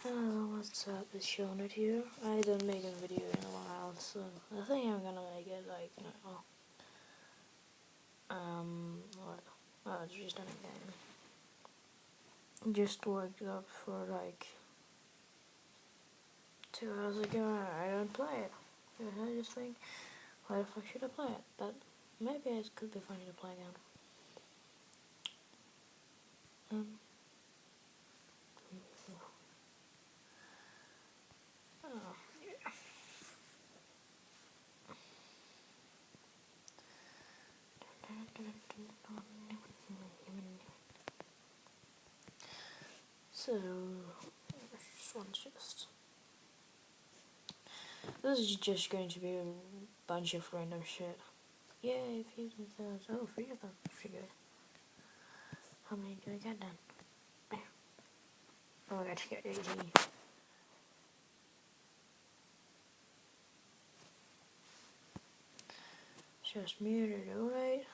What's up? It's showing it here. I didn't make a video in a while, so I think I'm gonna make it like now. What? Oh, it's just on a game. Just woke up for like 2 hours ago. I don't play it. I just think, why the fuck should I play it? But maybe it could be funny to play again. Oh, yeah. So, this one's just. This is just going to be a bunch of random shit. Yay, fusion cells. Oh, 3 of them. Pretty good. How many do I get then? Oh, I got to get 80. Just muted, alright.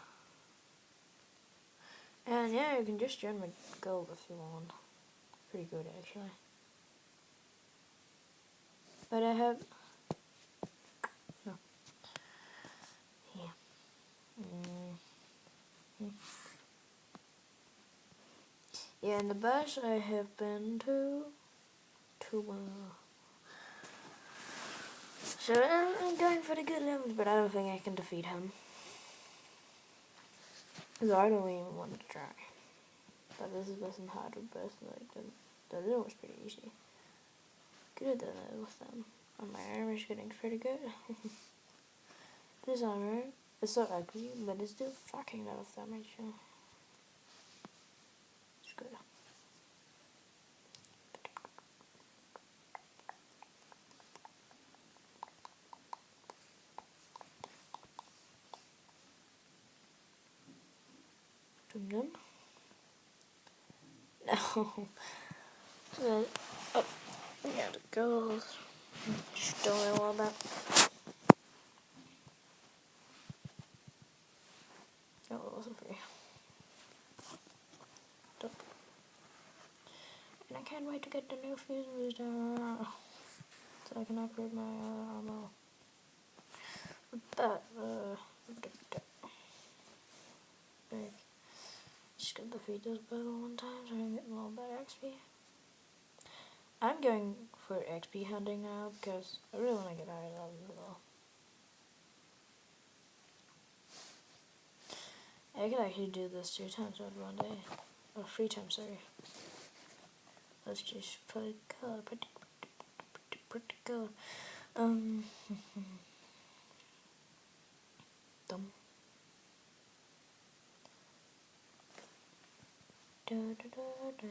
And yeah, you can just join my guild if you want. Pretty good, actually. But I have... No. Yeah. Yeah, in the bus I have been to... So I'm going for the good levels, but I don't think I can defeat him. So I don't even want to try. But this wasn't hard with best, like the other was pretty easy. Could have done it with them. And my armor is getting pretty good. This armor is so ugly, but it's still fucking lot of damage. It's good. No. So, oh, yeah, the girls. Just don't know all that. Oh, it wasn't free. Stop. And I can't wait to get the new fusion booster. So I can upgrade my ammo. But, like, just gonna defeat this battle one time so I can get a little better XP. I'm going for XP hunting now because I really want to get higher levels as well. I could actually do this 2 times in one day. Or 3 times, sorry. Let's just play good, pretty good. Dum. Da da da da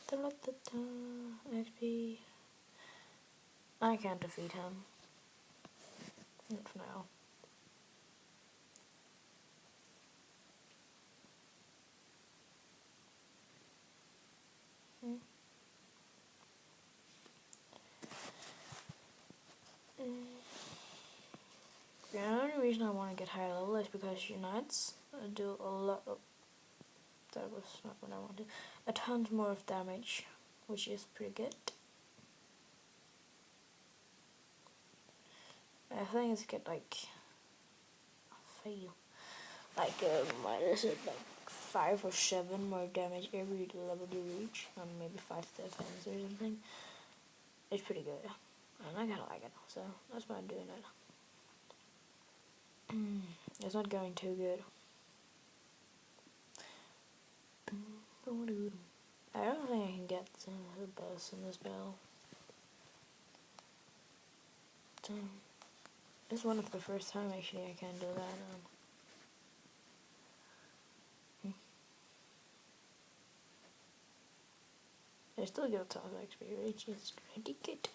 da da da. XP. I can't defeat him. Not for now. The only reason I want to get higher level is because unites do a lot of... That was not what I wanted. A tons more of damage, which is pretty good. I think it's get like... what is it, like 5 or 7 more damage every level you reach, maybe 5 defense or something. It's pretty good, and I kinda like it, so that's why I'm doing it. It's not going too good. I don't think I can get the boss in this battle. It's one of the first time actually I can do that. I still get a ton of XP, which is pretty good.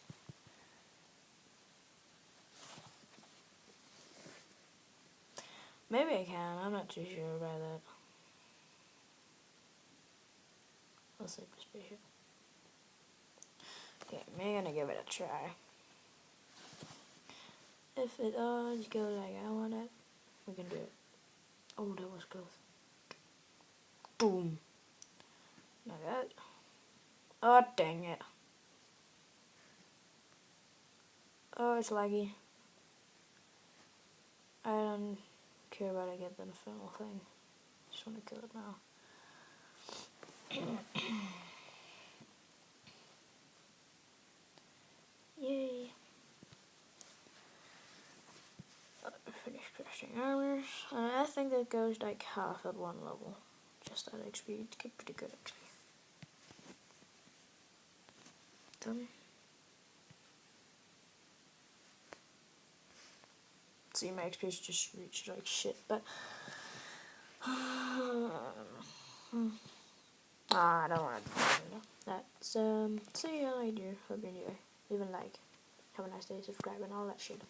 Maybe I can, I'm not too sure about that. Let's see this here. Okay, I'm gonna give it a try. If it all go like I want it, we can do it. Oh, that was close. Boom. Like that. Oh, dang it. Oh, it's laggy. I don't care about it get the final thing. Just want to kill it now. Yay. Finish crafting armors. And I think that goes like half at one level. Just at XP to get pretty good XP. Done. See, my XP just reached like shit, but I don't want to do that. So yeah, later. Hope you enjoy. Leave a like. Have a nice day. Subscribe and all that shit.